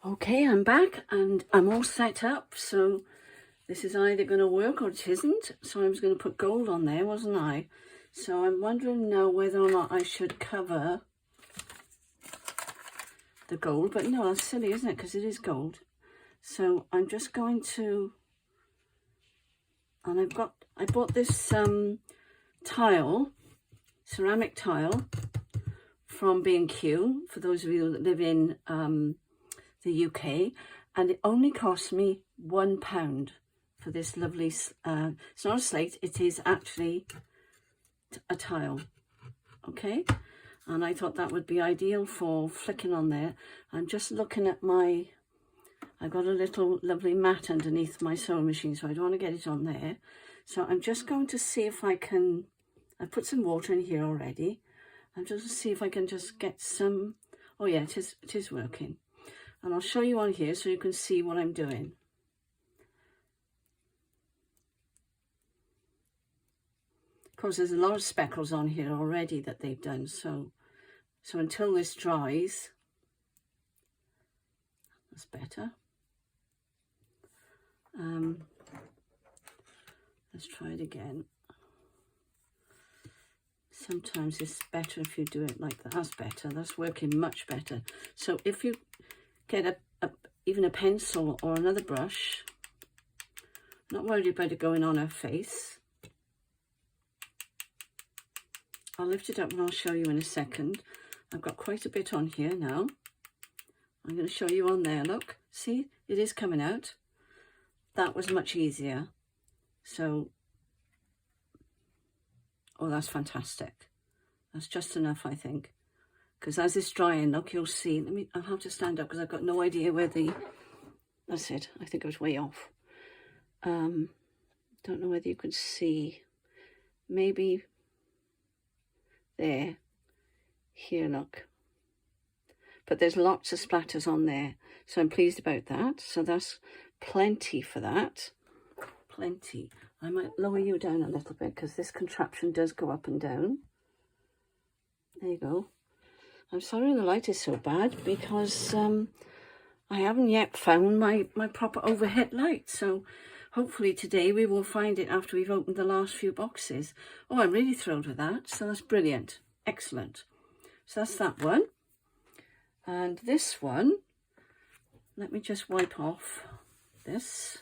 Okay, I'm back and I'm all set up, so this is either going to work or it isn't. So I was going to put gold on there, wasn't I? So I'm wondering now whether or not I should cover the gold, but no, that's silly, isn't it? Because it is gold. So I'm just going to, and I bought this tile, ceramic tile from B&Q, for those of you that live in the UK, and it only cost me £1 for this lovely, it's not a slate, it is actually a tile, okay? And I thought that would be ideal for flicking on there. I'm just looking at I've got a little lovely mat underneath my sewing machine, so I don't want to get it on there. So I'm just going to see if I can, I've put some water in here already. I'm just going to see if I can just get some, oh yeah, it is working. And I'll show you on here so you can see what I'm doing. Of course, there's a lot of speckles on here already that they've done, so until this dries, that's better. Let's try it again. Sometimes it's better if you do it like that. That's better. That's working much better. So if you get even a pencil or another brush, not worried about it going on her face. I'll lift it up and I'll show you in a second. I've got quite a bit on here now. I'm going to show you on there. Look, see, it is coming out. That was much easier. So, oh, that's fantastic. That's just enough, I think. Because as it's drying, look, you'll see. I'll have to stand up because I've got no idea where that's it. I think I was way off. Don't know whether you could see. Maybe there. Here, look. But there's lots of splatters on there. So I'm pleased about that. So that's plenty for that. Plenty. I might lower you down a little bit because this contraption does go up and down. There you go. I'm sorry the light is so bad because I haven't yet found my proper overhead light. So hopefully today we will find it after we've opened the last few boxes. Oh, I'm really thrilled with that. So that's brilliant. Excellent. So that's that one. And this one, let me just wipe off this.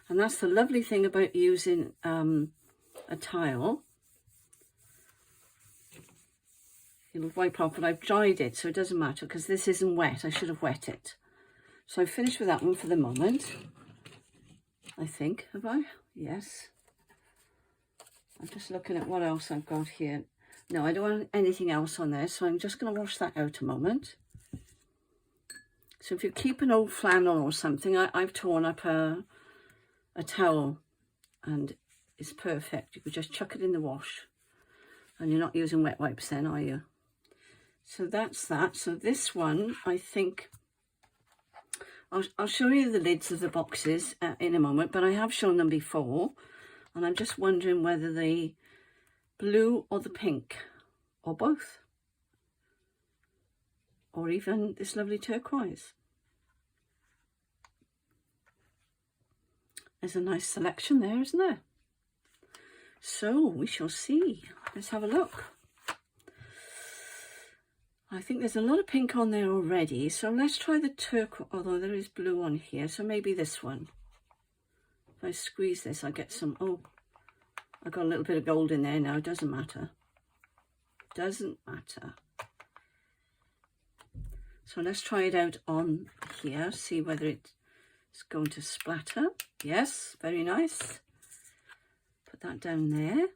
And that's the lovely thing about using a tile. It'll wipe off, but I've dried it, so it doesn't matter because this isn't wet. I should have wet it. So I've finished with that one for the moment. I think, have I? Yes. I'm just looking at what else I've got here. No, I don't want anything else on there, so I'm just going to wash that out a moment. So if you keep an old flannel or something, I've torn up a towel and it's perfect. You could just chuck it in the wash and you're not using wet wipes then, are you? So that's that. So this one, I think, I'll show you the lids of the boxes in a moment, but I have shown them before and I'm just wondering whether the blue or the pink or both, or even this lovely turquoise. There's a nice selection there, isn't there? So we shall see. Let's have a look. I think there's a lot of pink on there already, so let's try the turquoise, although there is blue on here, so maybe this one. If I squeeze this, I get some, oh, I got a little bit of gold in there now. It doesn't matter. Doesn't matter. So let's try it out on here, see whether it's going to splatter. Yes, very nice. Put that down there.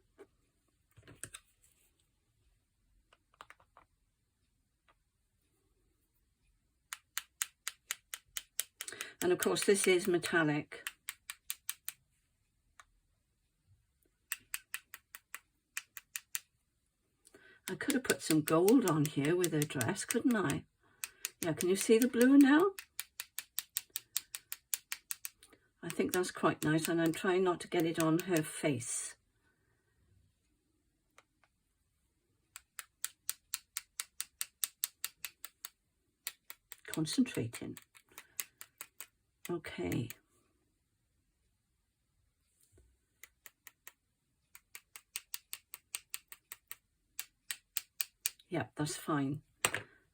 And of course this is metallic. I could have put some gold on here with her dress, couldn't I? Yeah, can you see the blue now? I think that's quite nice, and I'm trying not to get it on her face. concentrating. Okay. Yep, that's fine.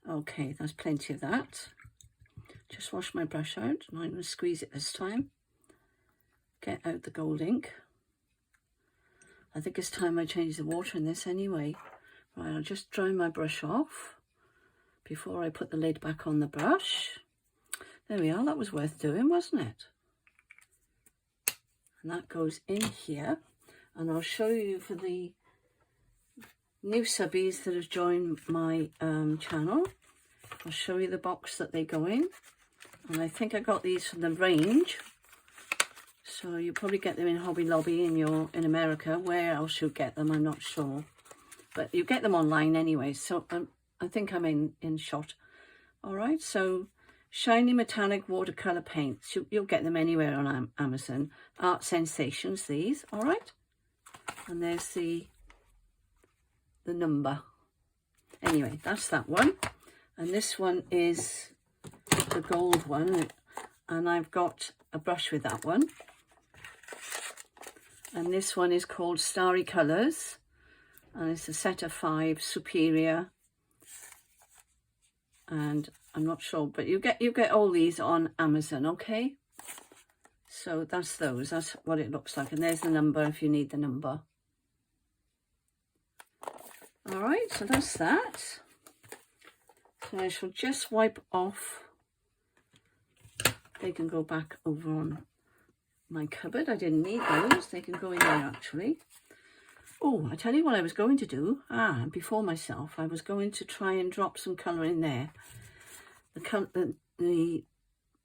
Okay, there's plenty of that. Just wash my brush out, and I'm going to squeeze it this time. Get out the gold ink. I think it's time I change the water in this anyway. Right, I'll just dry my brush off before I put the lid back on the brush. There we are, that was worth doing, wasn't it? And that goes in here. And I'll show you for the new subbies that have joined my channel. I'll show you the box that they go in. And I think I got these from the range. So you probably get them in Hobby Lobby in America. Where else you get them, I'm not sure. But you get them online anyway. So I think I'm in shot. All right, so shiny metallic watercolor paints. You'll get them anywhere on Amazon. Art Sensations, these. All right. And there's the number. Anyway, that's that one. And this one is the gold one. And I've got a brush with that one. And this one is called Starry Colours. And it's a set of 5 Superior. And I'm not sure, but you get all these on Amazon, okay? So that's those. That's what it looks like. And there's the number if you need the number. All right, so that's that. So I shall just wipe off. They can go back over on my cupboard. I didn't need those. They can go in there actually. Oh, I tell you what I was going to do. Before myself, I was going to try and drop some colour in there. The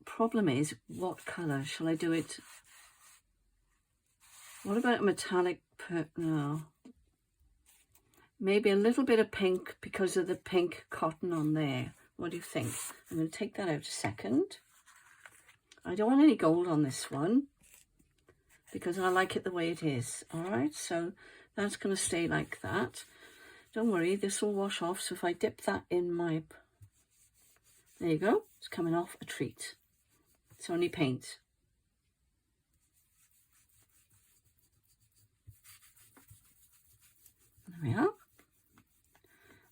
problem is, what colour? Shall I do it? What about a metallic? No. Maybe a little bit of pink because of the pink cotton on there. What do you think? I'm going to take that out a second. I don't want any gold on this one because I like it the way it is. All right, so that's going to stay like that. Don't worry, this will wash off. So if I dip that in my... There you go. It's coming off a treat. It's only paint. There we are.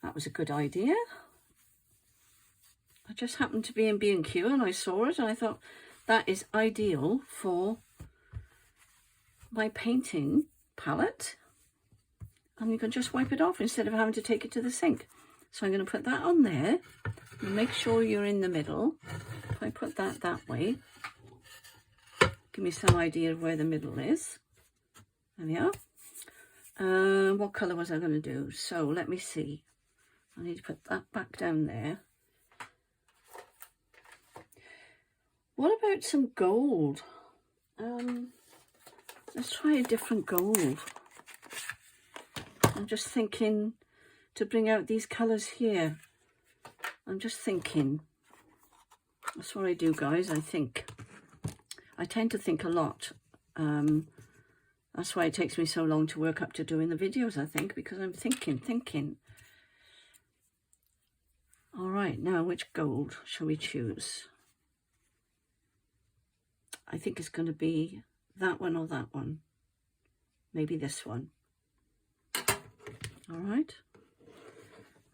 That was a good idea. I just happened to be in B&Q and I saw it and I thought that is ideal for my painting palette. And you can just wipe it off instead of having to take it to the sink. So I'm going to put that on there. And make sure you're in the middle. If I put that way, give me some idea of where the middle is. There we are. What colour was I going to do? So let me see. I need to put that back down there. What about some gold? Let's try a different gold. I'm just thinking to bring out these colours here. I'm just thinking. That's what I do, guys. I think. I tend to think a lot. That's why it takes me so long to work up to doing the videos, I think, because I'm thinking. All right, now which gold shall we choose? I think it's going to be that one or that one. Maybe this one. All right.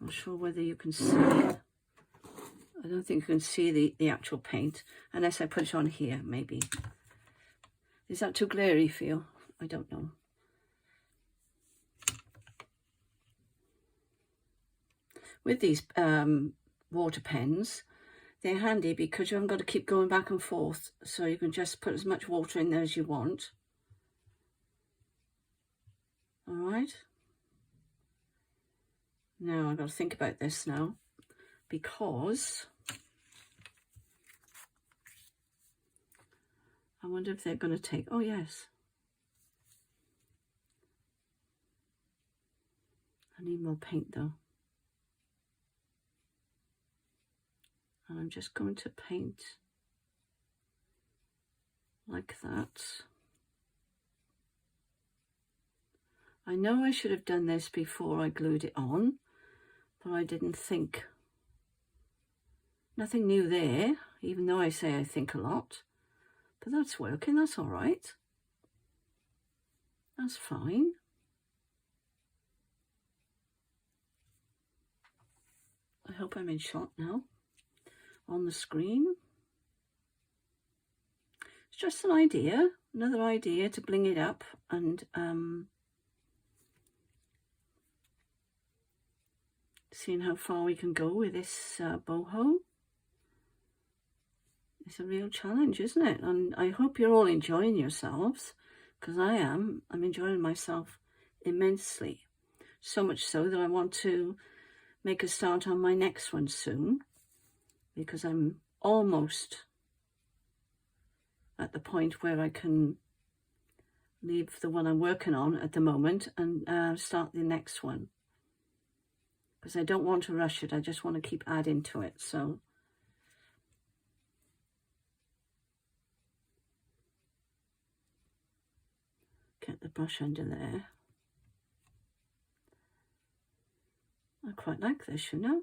Not sure whether you can see. I don't think you can see the actual paint, unless I put it on here, maybe. Is that too glary for you? I don't know. With these water pens, they're handy because you haven't got to keep going back and forth. So you can just put as much water in there as you want. All right. Now I've got to think about this now, because I wonder if they're going to take... Oh, yes. I need more paint, though. And I'm just going to paint like that. I know I should have done this before I glued it on, but I didn't think. Nothing new there, even though I say I think a lot. But that's working, that's all right. That's fine. I hope I'm in shot now on the screen. It's just an idea, another idea to bling it up and seeing how far we can go with this boho. It's a real challenge, isn't it? And I hope you're all enjoying yourselves, because I am. I'm enjoying myself immensely. So much so that I want to make a start on my next one soon, because I'm almost at the point where I can leave the one I'm working on at the moment and start the next one. Because I don't want to rush it. I just want to keep adding to it. So get the brush under there. I quite like this, you know.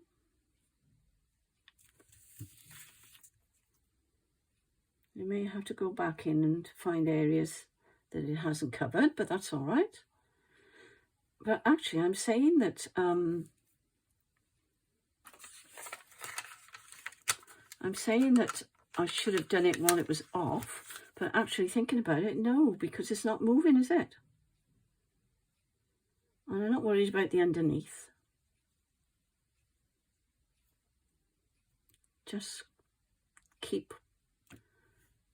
You may have to go back in and find areas that it hasn't covered, but that's all right. But actually, I'm saying that I should have done it while it was off, but actually thinking about it, no, because it's not moving, is it? And I'm not worried about the underneath. Just keep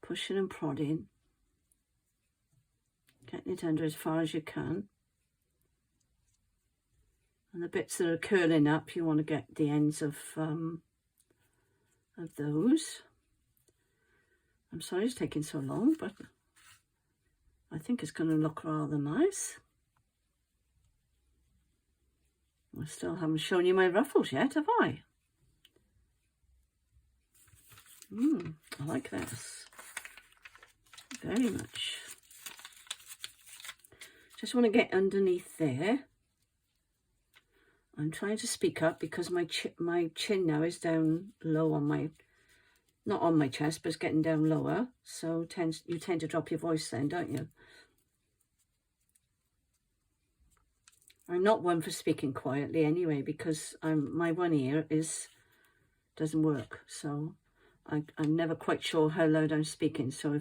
pushing and prodding, getting it under as far as you can. And the bits that are curling up, you want to get the ends of those. I'm sorry it's taking so long, but I think it's going to look rather nice. I still haven't shown you my ruffles yet, have I? I like this very much. Just want to get underneath there. I'm trying to speak up because my chin now is down low on my, not on my chest, but it's getting down lower. So you tend to drop your voice then, don't you? I'm not one for speaking quietly anyway, because my one ear doesn't work. So I'm never quite sure how loud I'm speaking. So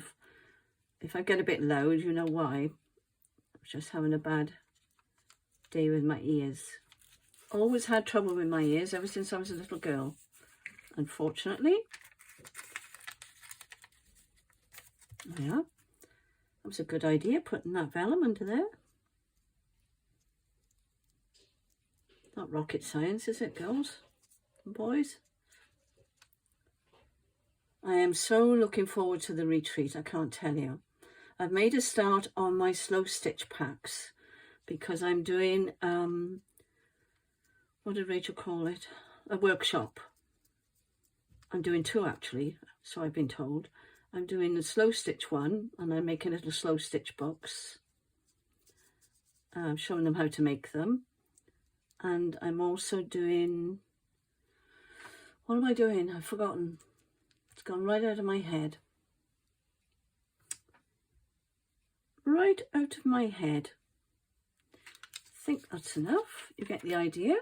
if I get a bit loud, you know why. I'm just having a bad day with my ears. Always had trouble with my ears ever since I was a little girl, unfortunately. Yeah, that was a good idea, putting that vellum under there. Not rocket science, is it, girls and boys? I am so looking forward to the retreat, I can't tell you. I've made a start on my slow stitch packs because I'm doing, what did Rachel call it? A workshop. I'm doing two actually, so I've been told. I'm doing the slow stitch one, and I'm making little slow stitch books. I'm showing them how to make them. And I'm also doing, what am I doing? I've forgotten. It's gone right out of my head. Right out of my head. I think that's enough. You get the idea.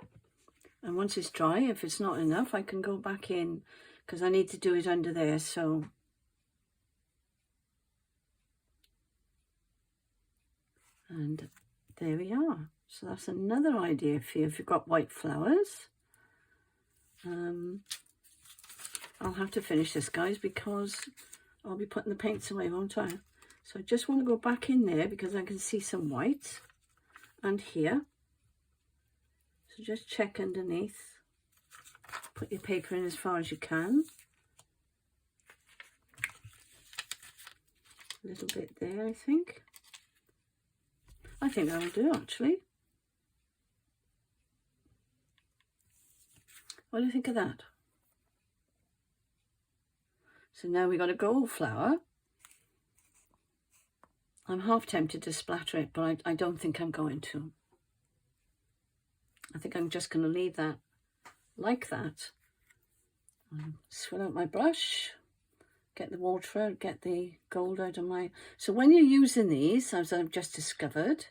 And once it's dry, if it's not enough, I can go back in because I need to do it under there. So and there we are. So that's another idea for you if you've got white flowers. I'll have to finish this, guys, because I'll be putting the paints away, won't I? So I just want to go back in there because I can see some white, and here. So just check underneath. Put your paper in as far as you can. A little bit there, I think. I think that'll do, actually. What do you think of that? So now we've got a gold flower. I'm half tempted to splatter it, but I don't think I'm going to. I think I'm just going to leave that like that Swill out my brush, get the water out, get the gold out of my... So when you're using these, as I've just discovered,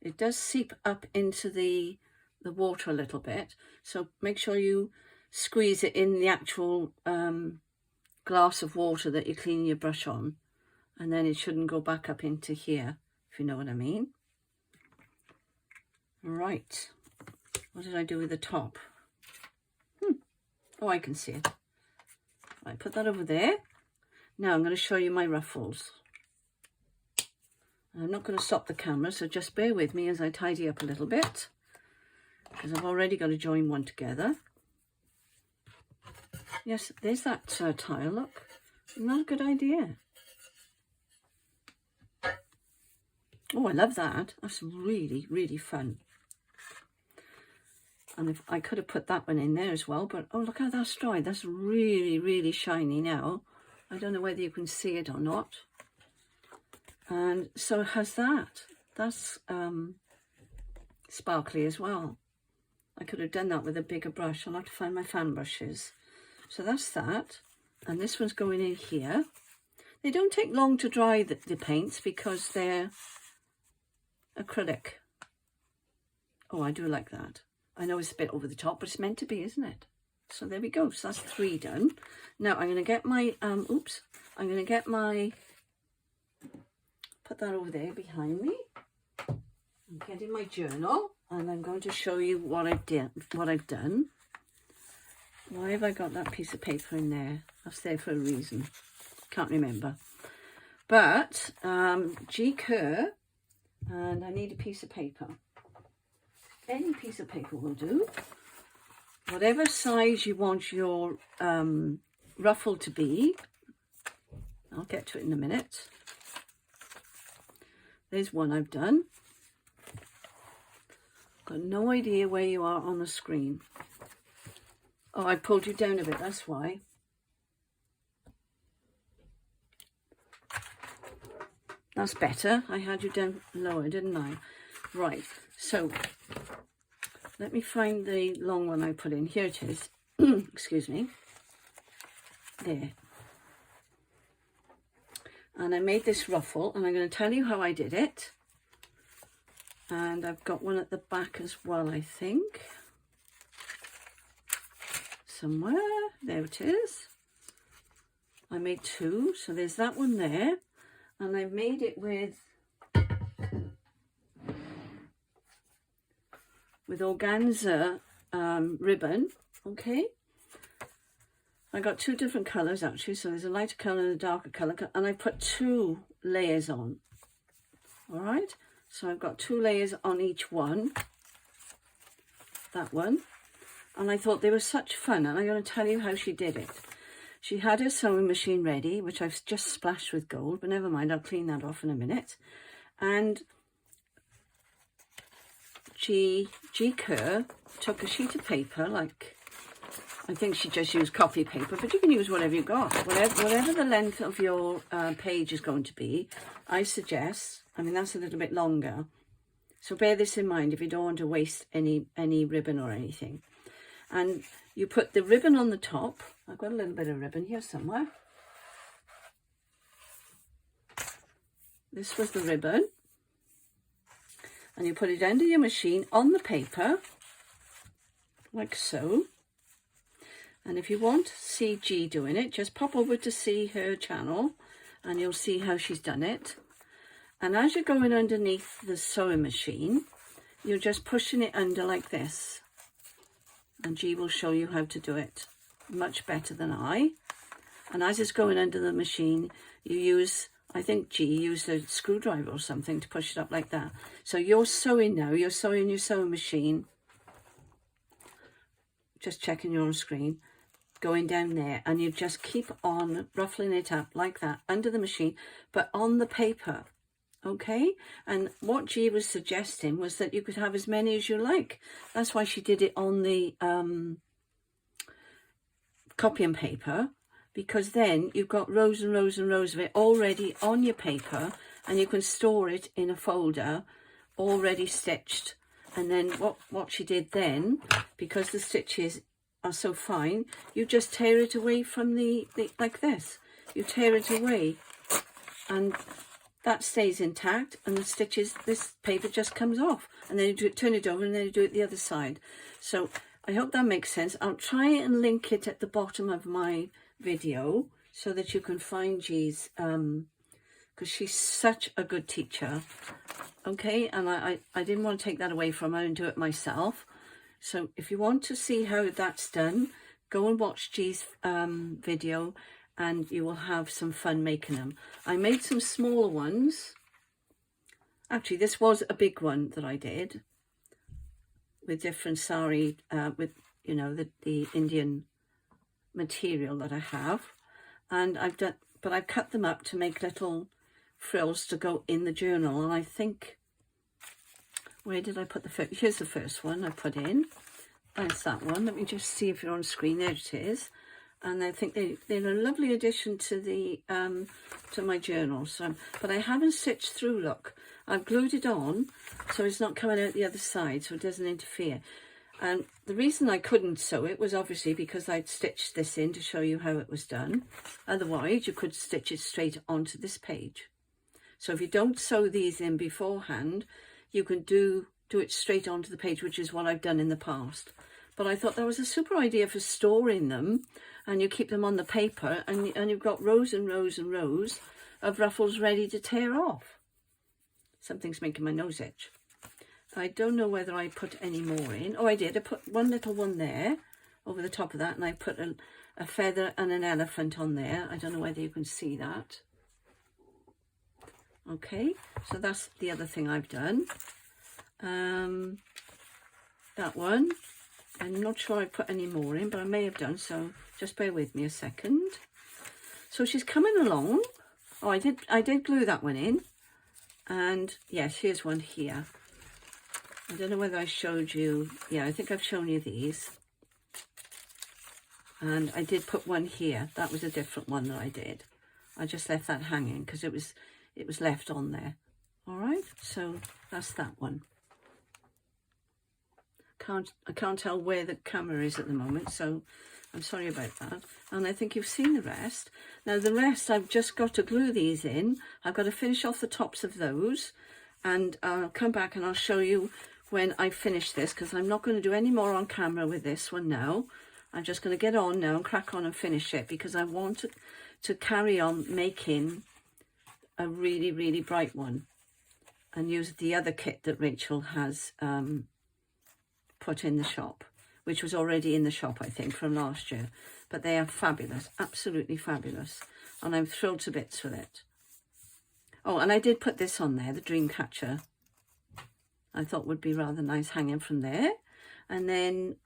it does seep up into the water a little bit. So make sure you squeeze it in the actual glass of water that you're cleaning your brush on. And then it shouldn't go back up into here, if you know what I mean. Right. What did I do with the top? Oh, I can see it. I put that over there. Now I'm going to show you my ruffles. I'm not going to stop the camera, so just bear with me as I tidy up a little bit, because I've already got to join one together. Yes, there's that tile, look. Isn't that a good idea? Oh, I love that. That's really, really fun. And if I could have put that one in there as well, but oh, look how that's dried. That's really, really shiny now. I don't know whether you can see it or not. And so it has that. That's sparkly as well. I could have done that with a bigger brush. I'll have to find my fan brushes. So that's that. And this one's going in here. They don't take long to dry, the paints, because they're acrylic. Oh, I do like that. I know it's a bit over the top, but it's meant to be, isn't it? So there we go. So that's 3 done. Now I'm going to get my, I'm going to get my, put that over there behind me. I'm getting my journal, and I'm going to show you what I've done. Why have I got that piece of paper in there? That's there for a reason. Can't remember. But G. Kerr, and I need a piece of paper. Any piece of paper will do. Whatever size you want your ruffle to be. I'll get to it in a minute. There's one I've done. Got no idea where you are on the screen. Oh, I pulled you down a bit, that's why. That's better. I had you down lower, didn't I? Right, so let me find the long one I put in. Here it is. Excuse me. There. And I made this ruffle, and I'm going to tell you how I did it. And I've got one at the back as well, I think. Somewhere. There it is. I made 2, so there's that one there. And I made it with organza ribbon. Okay. I got 2 different colours actually, so there's a lighter colour and a darker colour, and I put 2 layers on. All right, so I've got 2 layers on each one. That one. And I thought they were such fun, and I'm going to tell you how she did it. She had her sewing machine ready, which I've just splashed with gold, but never mind, I'll clean that off in a minute. And G. Kerr took a sheet of paper, like, I think she just used copy paper, but you can use whatever you got. Whatever the length of your page is going to be, I suggest, I mean, that's a little bit longer. So bear this in mind if you don't want to waste any ribbon or anything. And you put the ribbon on the top. I've got a little bit of ribbon here somewhere. This was the ribbon. And you put it under your machine on the paper, like so. And if you want to see G doing it, just pop over to see her channel and you'll see how she's done it. And as you're going underneath the sewing machine, you're just pushing it under like this. And G will show you how to do it much better than I. And as it's going under the machine, you use, I think G used a screwdriver or something to push it up like that. So you're sewing now, you're sewing your sewing machine. Just checking you're on screen. Going down there, and you just keep on ruffling it up like that under the machine, but on the paper. Okay, and what G was suggesting was that you could have as many as you like. That's why she did it on the copying paper, because then you've got rows and rows and rows of it already on your paper, and you can store it in a folder already stitched. And then what she did then, because the stitches are so fine, you just tear it away from the like this. You tear it away and that stays intact, and the stitches, this paper just comes off, and then you turn it over and then you do it the other side. So I hope that makes sense. I'll try and link it at the bottom of my video so that you can find G's, because she's such a good teacher. Okay, and I didn't want to take that away from her and do it myself. So if you want to see how that's done, go and watch G's video, and you will have some fun making them. I made some smaller ones. Actually, this was a big one that I did with different sari, with, you know, the Indian material that I have. And I've cut them up to make little frills to go in the journal. And I think, where did I put the first? Here's the first one I put in. That's that one. Let me just see if you're on screen. There it is. And I think they're a lovely addition to the to my journal. So, but I haven't stitched through. Look, I've glued it on, so it's not coming out the other side, so it doesn't interfere. And the reason I couldn't sew it was obviously because I'd stitched this in to show you how it was done. Otherwise, you could stitch it straight onto this page. So if you don't sew these in beforehand, you can do it straight onto the page, which is what I've done in the past. But I thought that was a super idea for storing them, and you keep them on the paper, and you've got rows and rows and rows of ruffles ready to tear off. Something's making my nose itch. I don't know whether I put any more in. Oh, I did. I put one little one there over the top of that, and I put a feather and an elephant on there. I don't know whether you can see that. Okay, so that's the other thing I've done. That one. I'm not sure I put any more in, but I may have done, so just bear with me a second. So she's coming along. Oh, I did glue that one in. And yes, here's one here. I don't know whether I showed you. Yeah, I think I've shown you these. And I did put one here. That was a different one that I did. I just left that hanging because it was left on there. All right, so that's that one. I can't tell where the camera is at the moment, so I'm sorry about that. And I think you've seen the rest. Now the rest, I've just got to glue these in. I've got to finish off the tops of those, and I'll come back and I'll show you when I finish this, because I'm not going to do any more on camera with this one now. I'm just going to get on now and crack on and finish it, because I want to carry on making a really, really bright one and use the other kit that Rachel has put in the shop, which was already in the shop, I think, from last year. But they are fabulous, absolutely fabulous, and I'm thrilled to bits with it. Oh, and I did put this on there, the dream catcher. I thought would be rather nice hanging from there. And then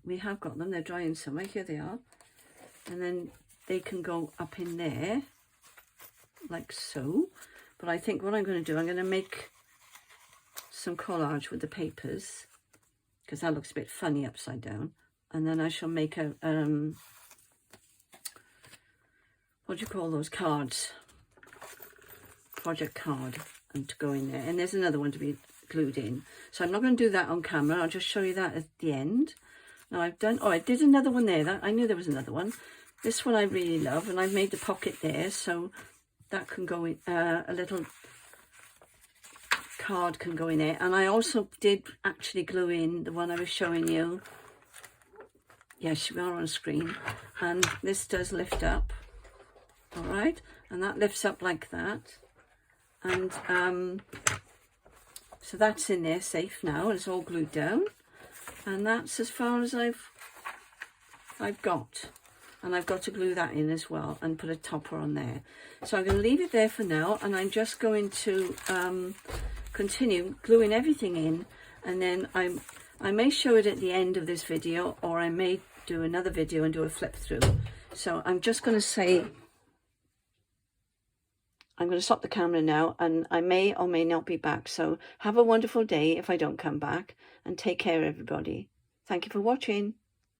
we have got them, they're drying somewhere, here they are. And then they can go up in there, like so. But I think what I'm going to do, I'm going to make some collage with the papers, because that looks a bit funny upside down. And then I shall make a, what do you call those cards? Project card, and to go in there. And there's another one to be glued in. So I'm not going to do that on camera. I'll just show you that at the end. Now I've done, oh, I did another one there. I knew there was another one. This one I really love, and I've made the pocket there, so that can go in, a little card can go in there. And I also did actually glue in the one I was showing you. Yes, we are on screen, and this does lift up, all right, and that lifts up like that, and so that's in there safe now. It's all glued down, and that's as far as I've got. And I've got to glue that in as well and put a topper on there. So I'm going to leave it there for now, and I'm just going to continue gluing everything in, and then I may show it at the end of this video, or I may do another video and do a flip through. So I'm just going to say, I'm going to stop the camera now, and I may or may not be back. So have a wonderful day if I don't come back, and take care everybody. Thank you for watching.